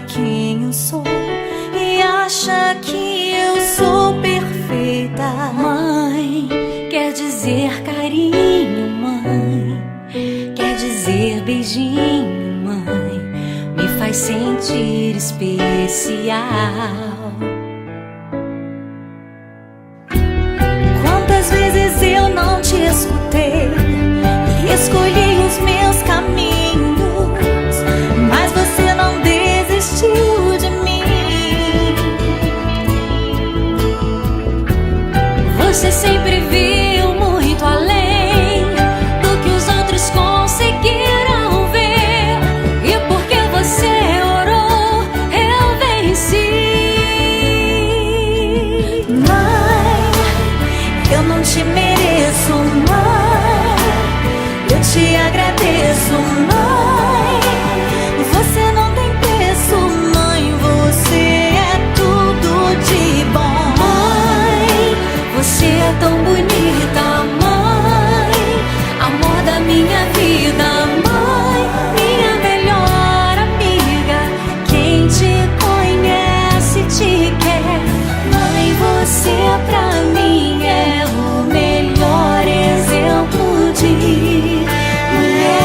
quem eu sou e acha que eu sou perfeita. Mãe, quer dizer carinho, mãe, quer dizer beijinho, mãe, me faz sentir especial. Quantas vezes eu não te escutei e escolhi os meus caminhos, mas você não desistiu de mim. Você sempre viu muito além do que os outros conseguiram ver, e porque você orou, eu venci. Mãe, eu não te mereço, mãe, eu te agradeço, mãe. Você não tem preço, mãe, você é tudo de bom. Mãe, você é tão bonita, mãe, amor da minha vida, mãe, minha melhor amiga. Quem te conhece te quer, mãe, você pra mim é o melhor exemplo de mulher.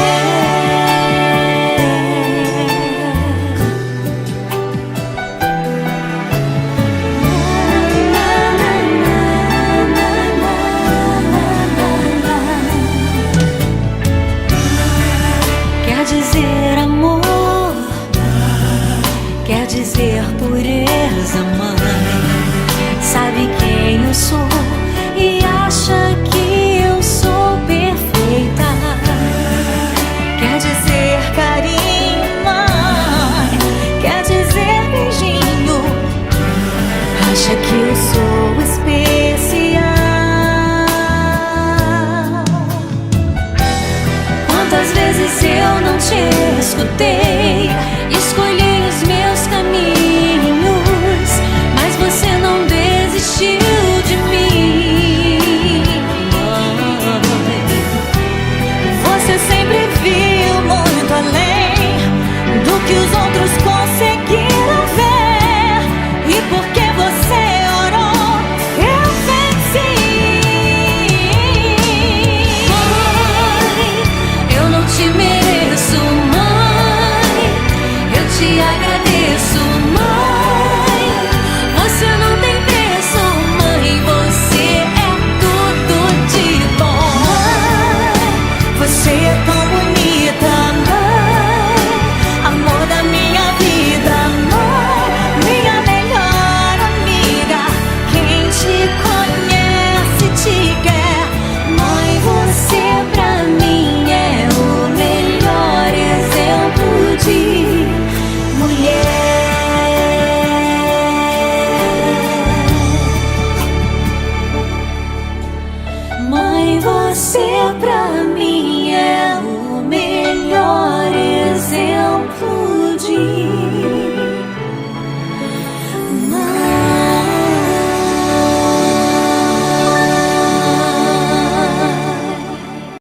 Quer dizer amor, quer dizer pureza, mãe, sabe quem eu sou e acha que eu sou perfeita. Quer dizer carinho, mãe, quer dizer beijinho, acha que eu sou especial. Quantas vezes eu não te escutei